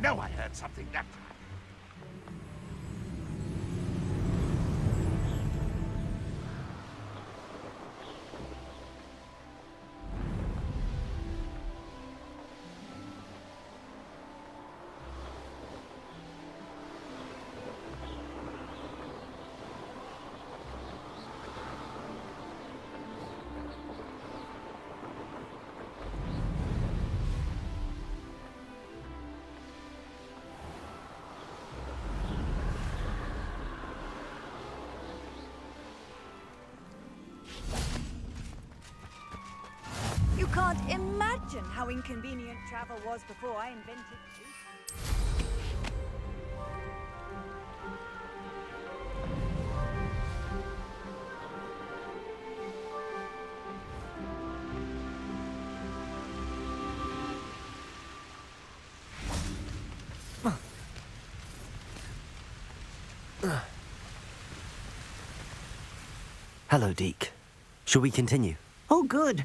know I heard something that time. You can't imagine how inconvenient travel was before I invented it. Hello, Deke. Shall we continue? Oh, good.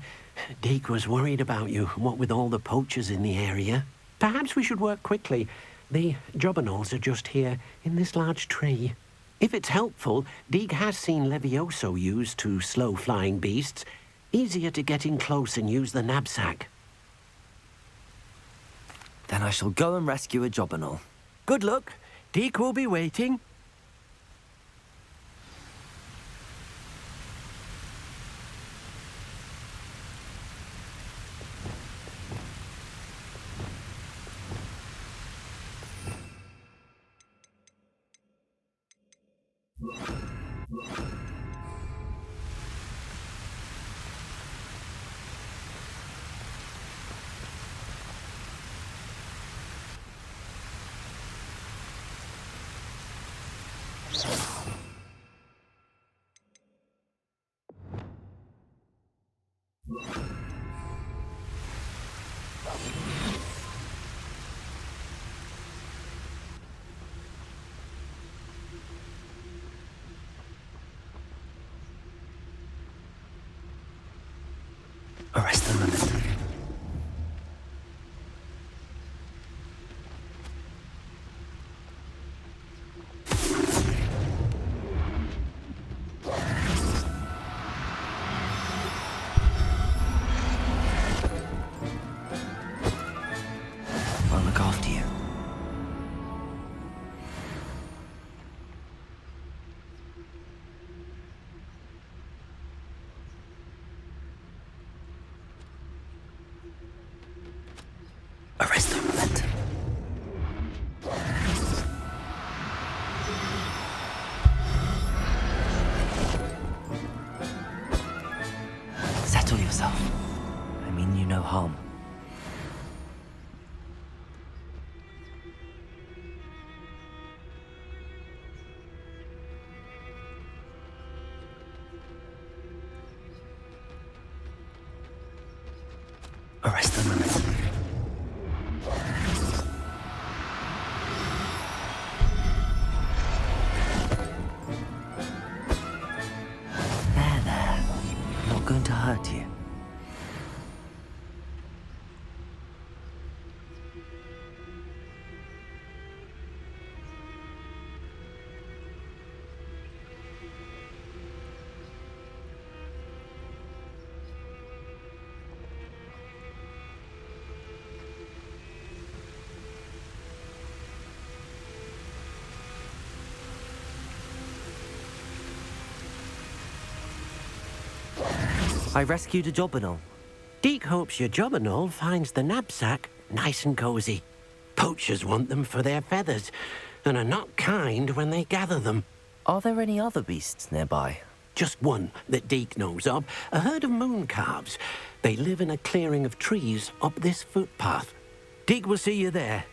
Deke was worried about you, what with all the poachers in the area. Perhaps we should work quickly. The jobberknolls are just here, in this large tree. If it's helpful, Deke has seen Levioso used to slow flying beasts. Easier to get in close and use the knapsack. Then I shall go and rescue a jobberknoll. Good luck. Deke will be waiting. Arrest the moment. I'll look after you. Arrest the moment. Settle yourself. I mean you no harm. Arrest the moment. There. Not going to hurt you. I rescued a jobberknoll. Deke hopes your jobberknoll finds the knapsack nice and cozy. Poachers want them for their feathers, and are not kind when they gather them. Are there any other beasts nearby? Just one that Deke knows of, a herd of moon calves. They live in a clearing of trees up this footpath. Deke will see you there.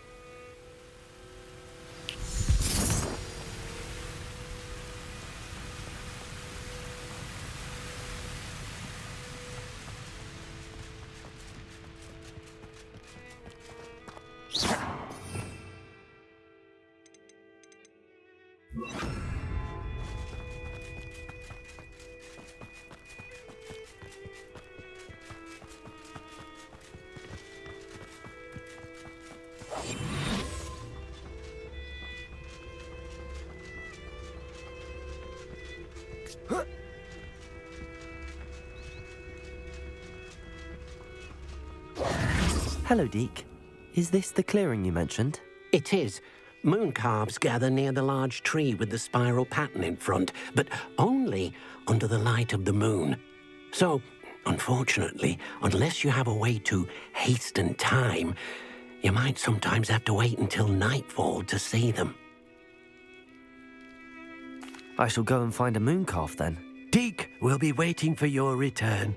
Hello, Deke. Is this the clearing you mentioned? It is. Moon calves gather near the large tree with the spiral pattern in front, but only under the light of the moon. So, unfortunately, unless you have a way to hasten time, you might sometimes have to wait until nightfall to see them. I shall go and find a moon calf then. Deke will be waiting for your return.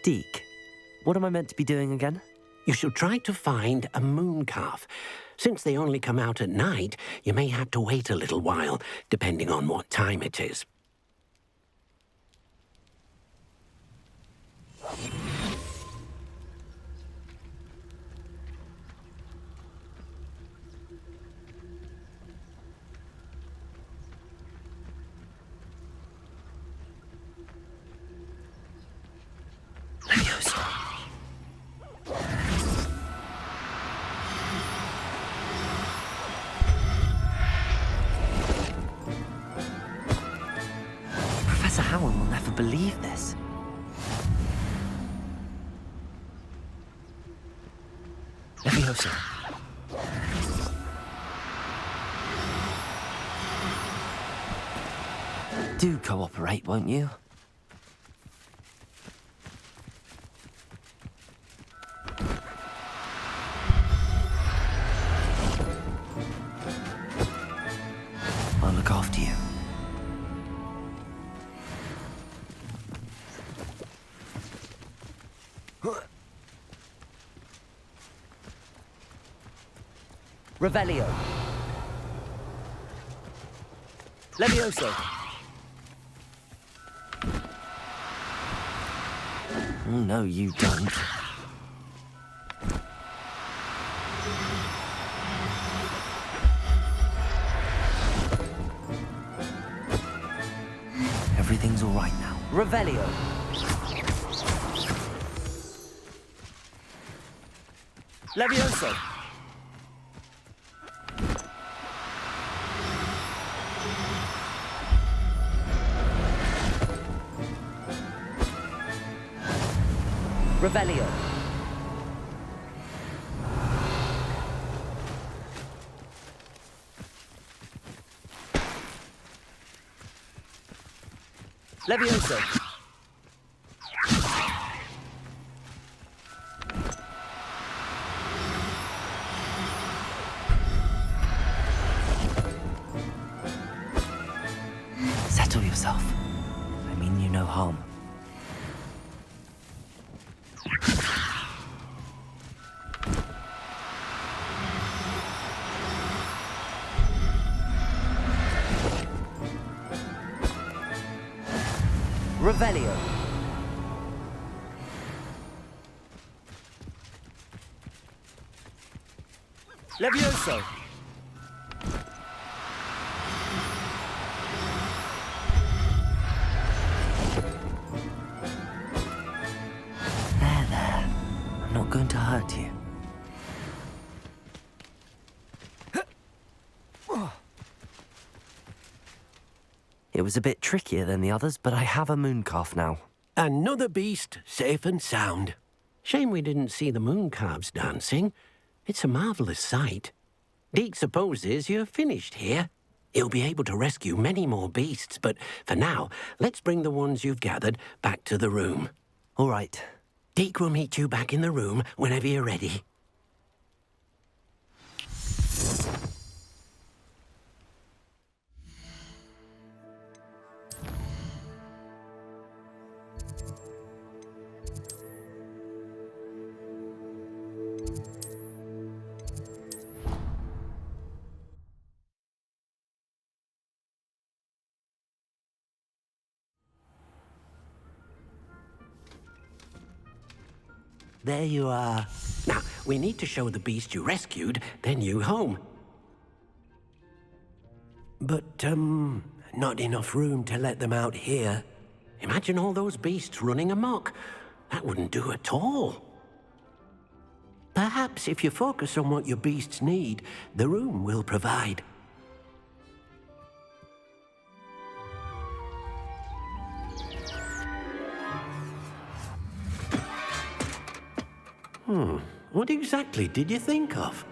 Deke, what am I meant to be doing again? You should try to find a moon calf. Since they only come out at night, you may have to wait a little while, depending on what time it is. Professor Howard will never believe this. Leviosa. Do cooperate, won't you? I'll look after you. Revelio. Levioso. Oh, no, you don't. Everything's all right now. Revelio. Levioso. Revelio. Levioso. Settle yourself. I mean you no harm. Revelio. Levioso. There. I'm not going to hurt you. It was a bit trickier than the others, but I have a moon calf now. Another beast, safe and sound. Shame we didn't see the moon calves dancing. It's a marvellous sight. Deke supposes you're finished here. He'll be able to rescue many more beasts, but for now, let's bring the ones you've gathered back to the room. All right. Deke will meet you back in the room whenever you're ready. There you are. Now, we need to show the beast you rescued their new home. But, not enough room to let them out here. Imagine all those beasts running amok. That wouldn't do at all. Perhaps if you focus on what your beasts need, the room will provide. What exactly did you think of?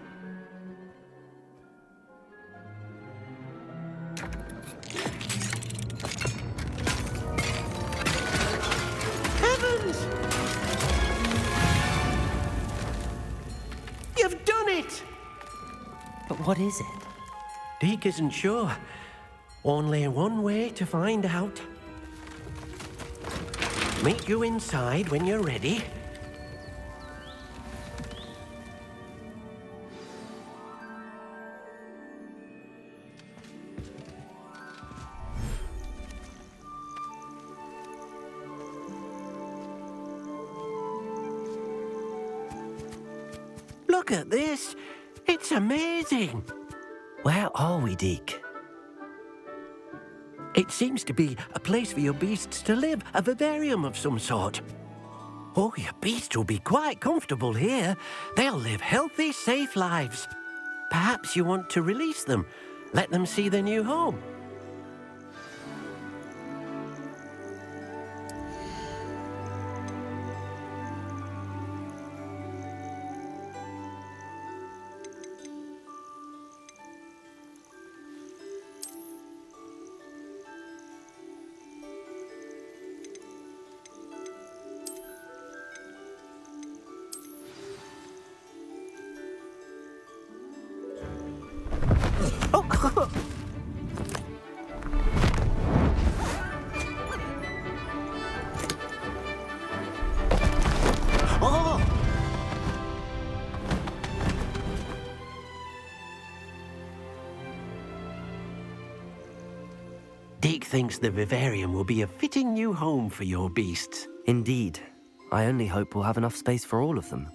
Heavens! You've done it! But what is it? Deke isn't sure. Only one way to find out. Meet you inside when you're ready. Look at this. It's amazing. Where are we, Deke? It seems to be a place for your beasts to live, a vivarium of some sort. Oh, your beasts will be quite comfortable here. They'll live healthy, safe lives. Perhaps you want to release them, let them see their new home. Deke thinks the vivarium will be a fitting new home for your beasts. Indeed. I only hope we'll have enough space for all of them.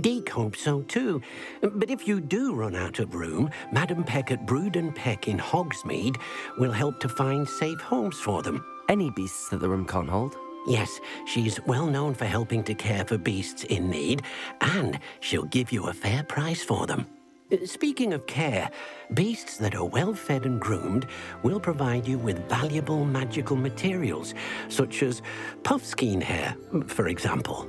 Deke hopes so too. But if you do run out of room, Madam Peck at Brood and Peck in Hogsmeade will help to find safe homes for them. Any beasts that the room can't hold? Yes, she's well known for helping to care for beasts in need, and she'll give you a fair price for them. Speaking of care, beasts that are well fed and groomed will provide you with valuable magical materials, such as puffskein hair, for example.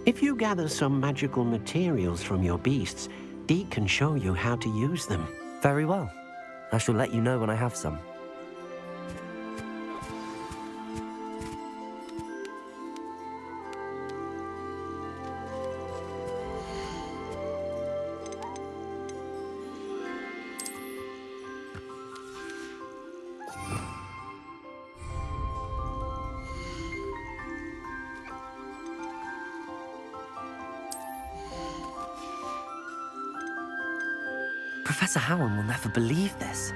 If you gather some magical materials from your beasts, Deke can show you how to use them. Very well. I shall let you know when I have some. Professor Howard will never believe this.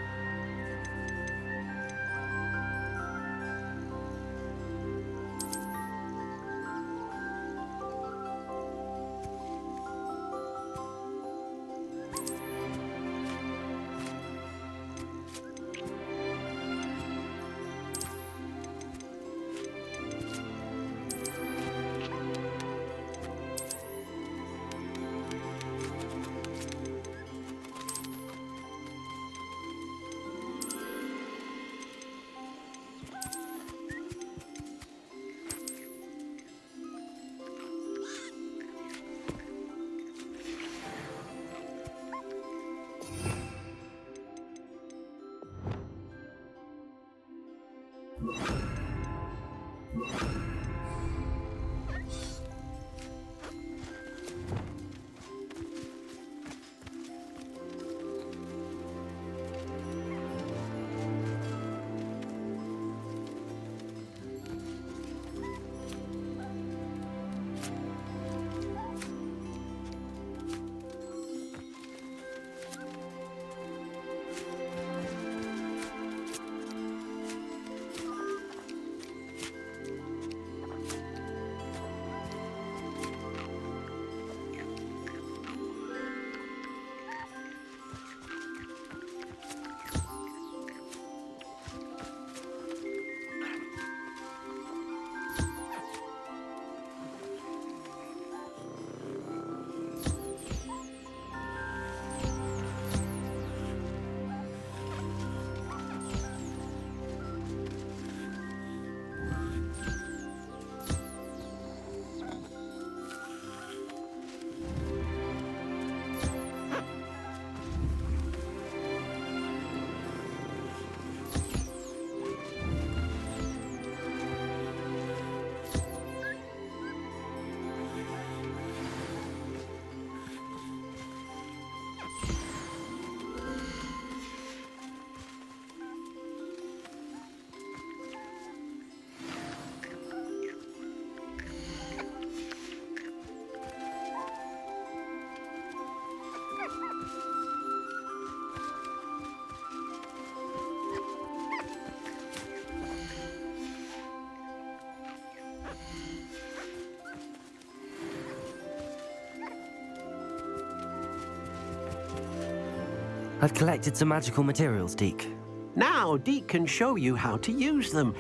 I've collected some magical materials, Deke. Now, Deke can show you how to use them.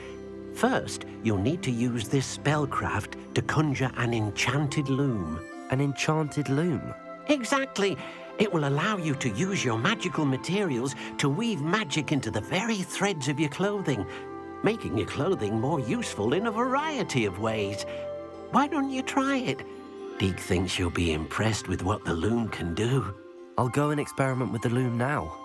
First, you'll need to use this spellcraft to conjure an enchanted loom. An enchanted loom? Exactly. It will allow you to use your magical materials to weave magic into the very threads of your clothing, making your clothing more useful in a variety of ways. Why don't you try it? Deke thinks you'll be impressed with what the loom can do. I'll go and experiment with the loom now.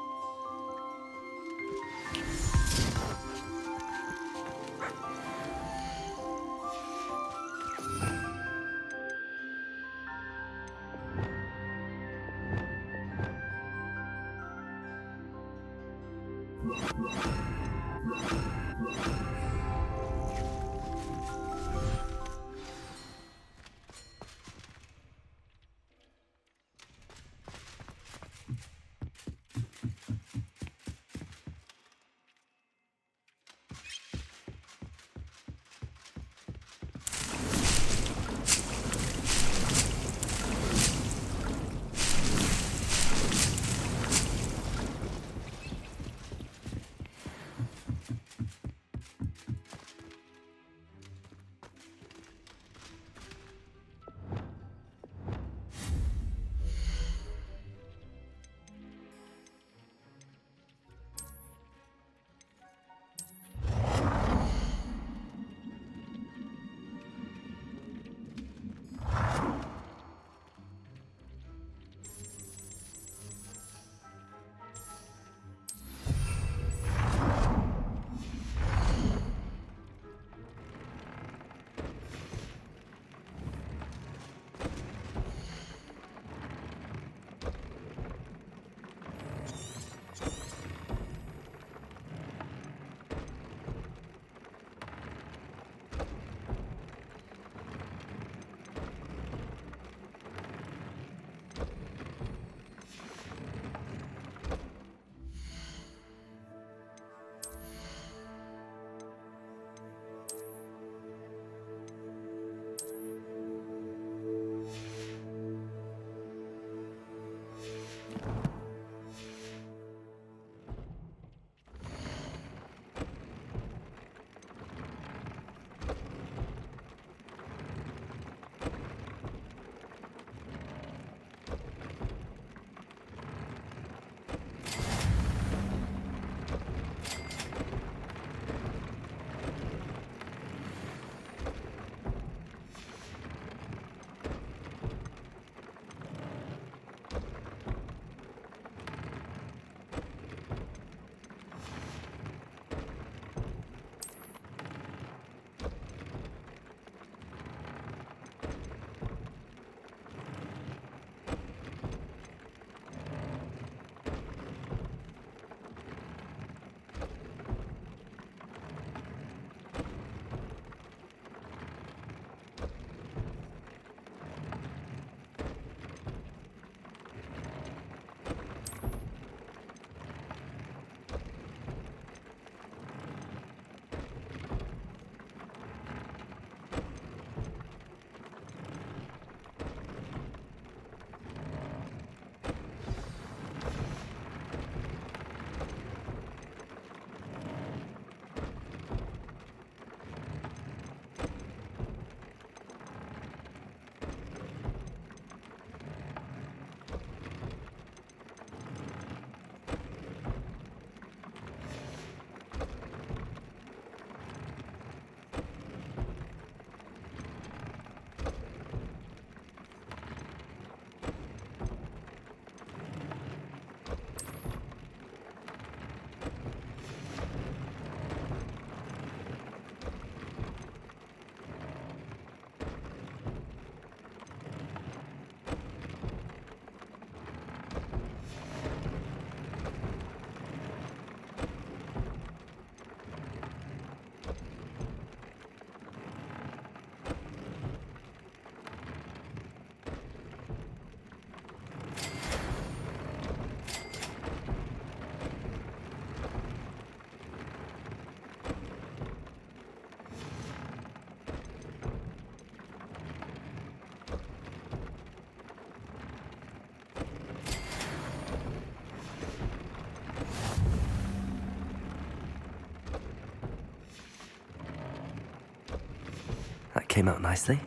came out nicely.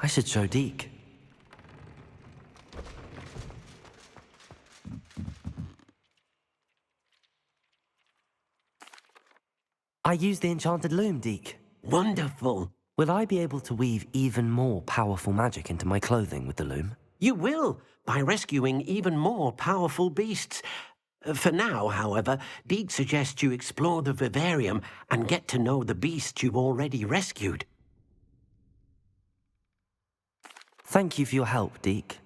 I should show Deke. I used the enchanted loom, Deke. Wonderful. Will I be able to weave even more powerful magic into my clothing with the loom? You will, by rescuing even more powerful beasts. For now, however, Deke suggests you explore the vivarium and get to know the beasts you've already rescued. Thank you for your help, Deke.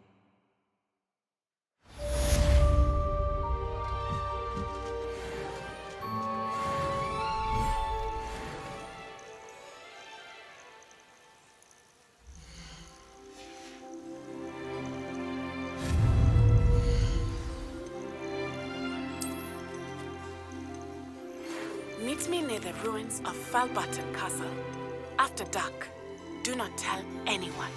Meet me near the ruins of Falbutton Castle. After dark. Do not tell anyone.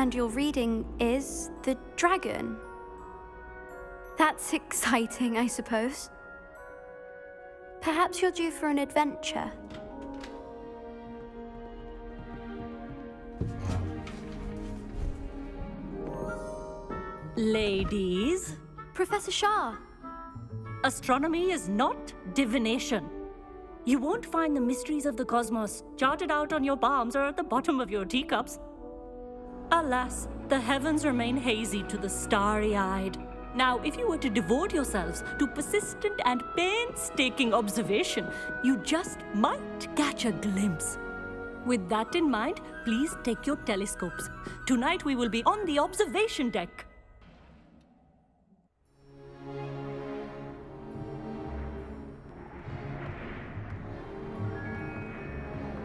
understand you're reading is the dragon. That's exciting, I suppose. Perhaps you're due for an adventure. Ladies, Professor Shah. astronomy is not divination. You won't find the mysteries of the cosmos charted out on your palms or at the bottom of your teacups. Alas, the heavens remain hazy to the starry-eyed. Now, if you were to devote yourselves to persistent and painstaking observation, you just might catch a glimpse. With that in mind, please take your telescopes. Tonight we will be on the observation deck.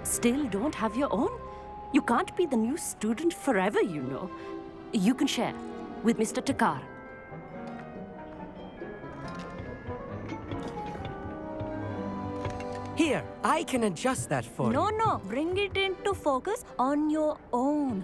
Still don't have your own? You can't be the new student forever, you know. You can share with Mr. Takar. Here, I can adjust that for you. No, bring it into focus on your own.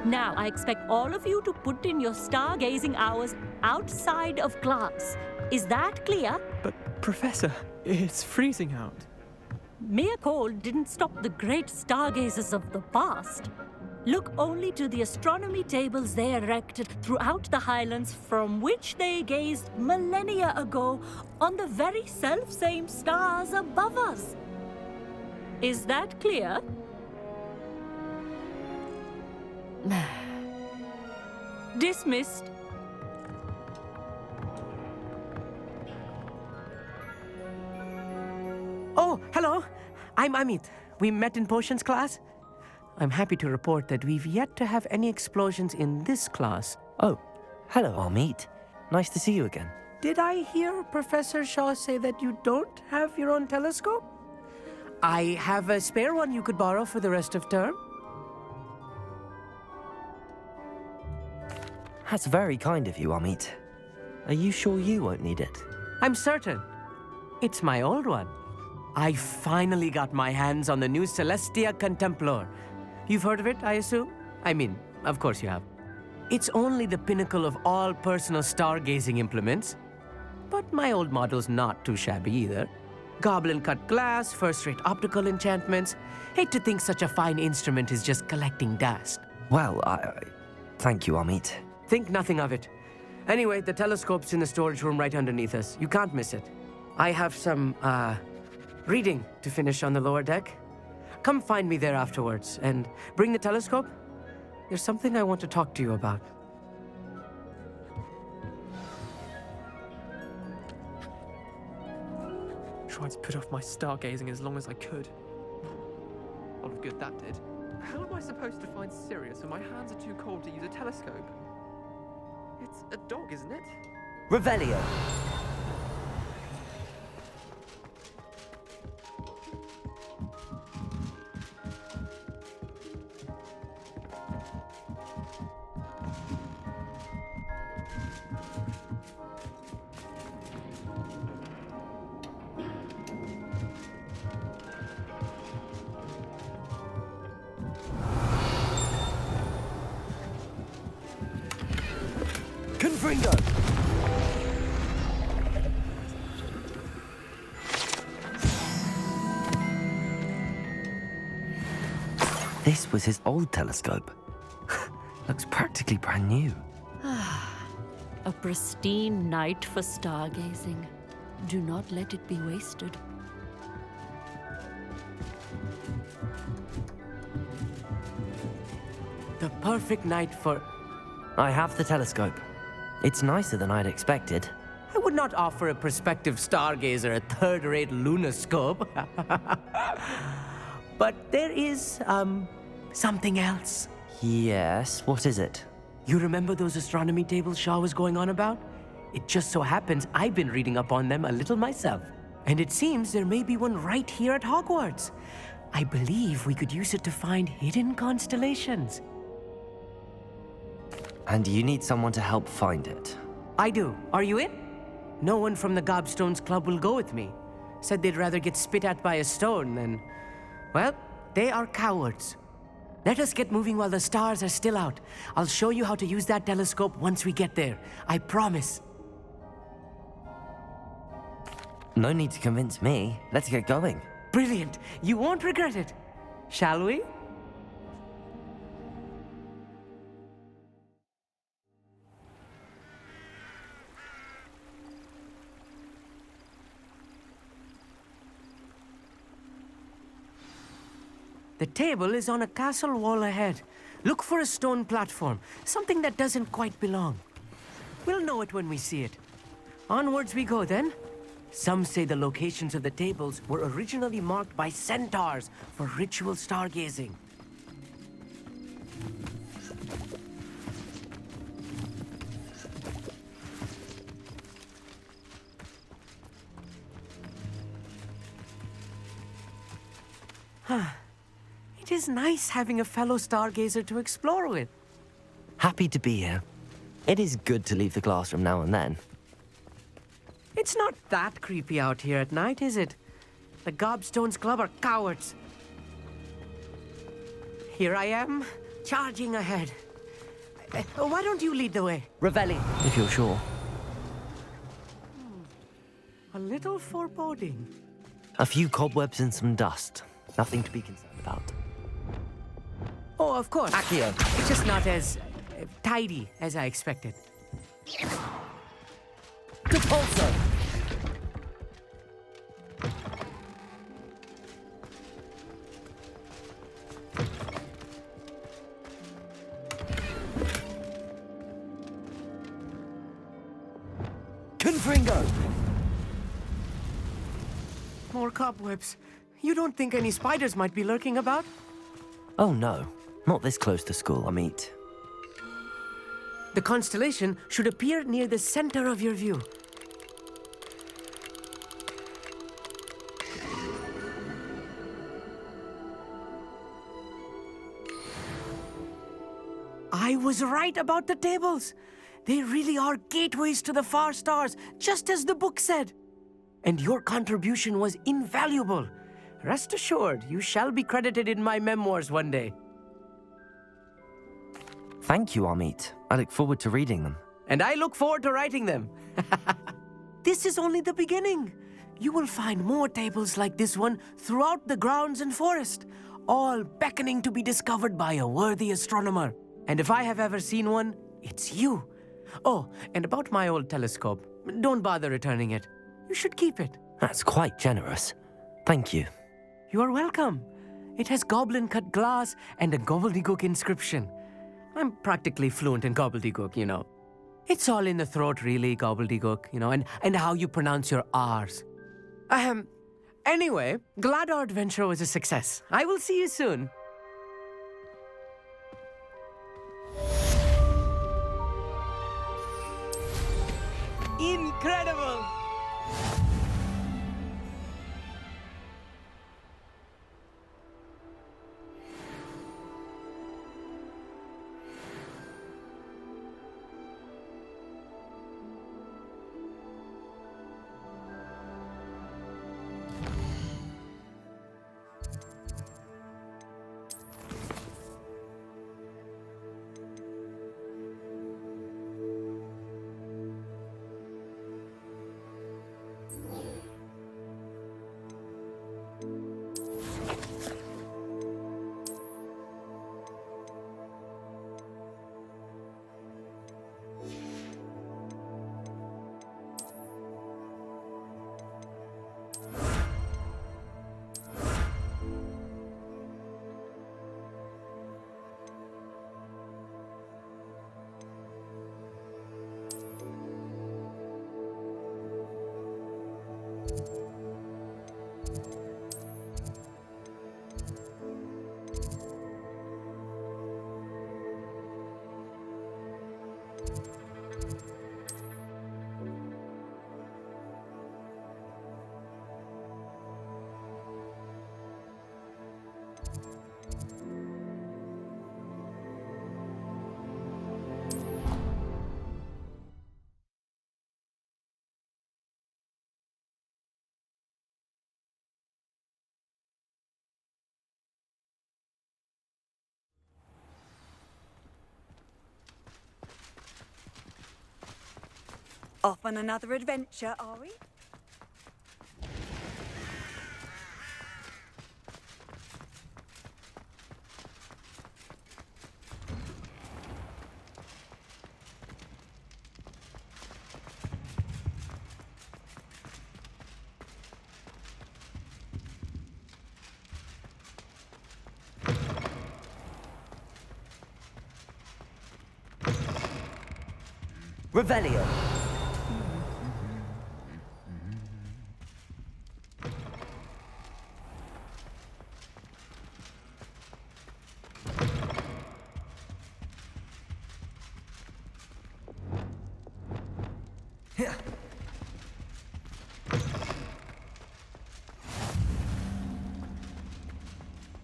Now, I expect all of you to put in your stargazing hours outside of class. Is that clear? But, Professor, it's freezing out. Mere cold didn't stop the great stargazers of the past. Look only to the astronomy tables they erected throughout the highlands from which they gazed millennia ago on the very self-same stars above us. Is that clear? Dismissed. Oh, hello. I'm Amit. We met in potions class. I'm happy to report that we've yet to have any explosions in this class. Oh, hello, Amit. Nice to see you again. Did I hear Professor Shaw say that you don't have your own telescope? I have a spare one you could borrow for the rest of term. That's very kind of you, Amit. Are you sure you won't need it? I'm certain. It's my old one. I finally got my hands on the new Celestia Contemplar. You've heard of it, I assume? I mean, of course you have. It's only the pinnacle of all personal stargazing implements. But my old model's not too shabby either. Goblin-cut glass, first-rate optical enchantments. Hate to think such a fine instrument is just collecting dust. Well, thank you, Amit. Think nothing of it. Anyway, the telescope's in the storage room right underneath us. You can't miss it. I have some, reading to finish on the lower deck. Come find me there afterwards, and bring the telescope. There's something I want to talk to you about. Tried to put off my stargazing as long as I could. A lot of good that did. How am I supposed to find Sirius when my hands are too cold to use a telescope? It's a dog, isn't it? Revelio. Confringo! This was his old telescope. Looks practically brand new. A pristine night for stargazing. Do not let it be wasted. The perfect night for... I have the telescope. It's nicer than I'd expected. I would not offer a prospective stargazer a third-rate lunoscope. But there is, something else. Yes, what is it? You remember those astronomy tables Shaw was going on about? It just so happens I've been reading up on them a little myself. And it seems there may be one right here at Hogwarts. I believe we could use it to find hidden constellations. And you need someone to help find it. I do. Are you in? No one from the Gobstones Club will go with me. Said they'd rather get spit at by a stone than... Well, they are cowards. Let us get moving while the stars are still out. I'll show you how to use that telescope once we get there. I promise. No need to convince me. Let's get going. Brilliant. You won't regret it. Shall we? The table is on a castle wall ahead. Look for a stone platform, something that doesn't quite belong. We'll know it when we see it. Onwards we go then. Some say the locations of the tables were originally marked by centaurs for ritual stargazing. It is nice having a fellow stargazer to explore with. Happy to be here. It is good to leave the classroom now and then. It's not that creepy out here at night, is it? The Gobstones Club are cowards. Here I am, charging ahead. Why don't you lead the way? Revelli, if you're sure. A little foreboding. A few cobwebs and some dust. Nothing to be concerned about. Oh, of course. Accio. It's just not as tidy as I expected. Repulsor! Confringo! More cobwebs. You don't think any spiders might be lurking about? Oh no, not this close to school, Amit. The constellation should appear near the center of your view. I was right about the tables. They really are gateways to the far stars, just as the book said. And your contribution was invaluable. Rest assured, you shall be credited in my memoirs one day. Thank you, Amit. I look forward to reading them. And I look forward to writing them. This is only the beginning. You will find more tables like this one throughout the grounds and forest, all beckoning to be discovered by a worthy astronomer. And if I have ever seen one, it's you. Oh, and about my old telescope, don't bother returning it. You should keep it. That's quite generous. Thank you. You are welcome. It has goblin-cut glass and a gobbledygook inscription. I'm practically fluent in gobbledygook, you know. It's all in the throat, really, gobbledygook, you know, and how you pronounce your R's. Anyway, glad our adventure was a success. I will see you soon. Incredible! Off on another adventure, are we? Revelio.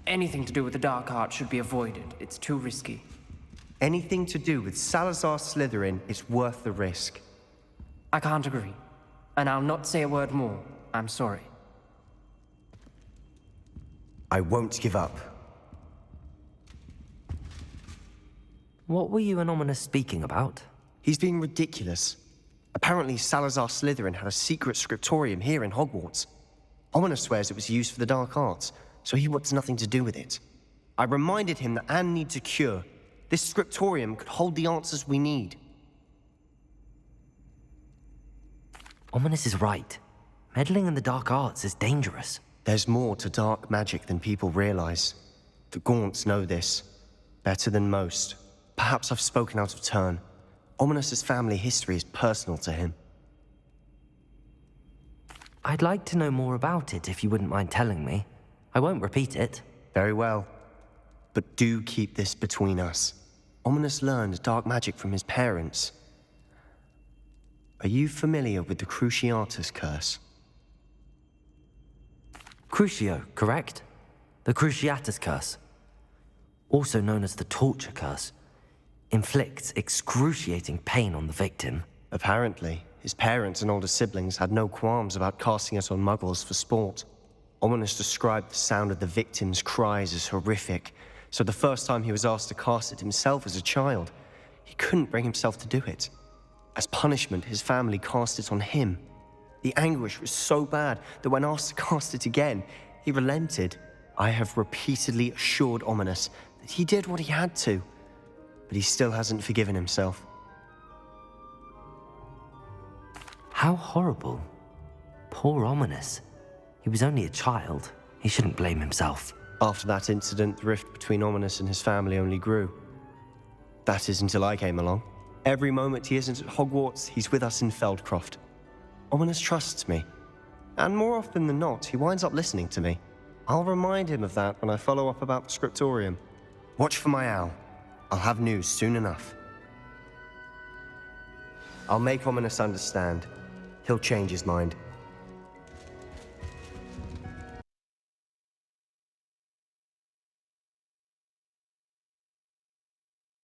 Anything to do with the dark art should be avoided. It's too risky. Anything to do with Salazar Slytherin is worth the risk. I can't agree. And I'll not say a word more. I'm sorry. I won't give up. What were you and Ominous speaking about? He's being ridiculous. Apparently, Salazar Slytherin had a secret scriptorium here in Hogwarts. Ominous swears it was used for the dark arts, so he wants nothing to do with it. I reminded him that Anne needs a cure. This scriptorium could hold the answers we need. Ominous is right. Meddling in the dark arts is dangerous. There's more to dark magic than people realize. The Gaunts know this. Better than most. Perhaps I've spoken out of turn. Ominous's family history is personal to him. I'd like to know more about it if you wouldn't mind telling me. I won't repeat it. Very well. But do keep this between us. Ominous learned dark magic from his parents. Are you familiar with the Cruciatus curse? Crucio, correct? The Cruciatus curse. Also known as the torture curse. Inflicts excruciating pain on the victim. Apparently, his parents and older siblings had no qualms about casting it on muggles for sport. Ominous described the sound of the victim's cries as horrific, so the first time he was asked to cast it himself as a child, he couldn't bring himself to do it. As punishment, his family cast it on him. The anguish was so bad that when asked to cast it again, he relented. I have repeatedly assured Ominous that he did what he had to, but he still hasn't forgiven himself. How horrible. Poor Ominous. He was only a child. He shouldn't blame himself. After that incident, the rift between Ominous and his family only grew. That is until I came along. Every moment he isn't at Hogwarts, he's with us in Feldcroft. Ominous trusts me. And more often than not, he winds up listening to me. I'll remind him of that when I follow up about the scriptorium. Watch for my owl. I'll have news soon enough. I'll make Ominous understand. He'll change his mind.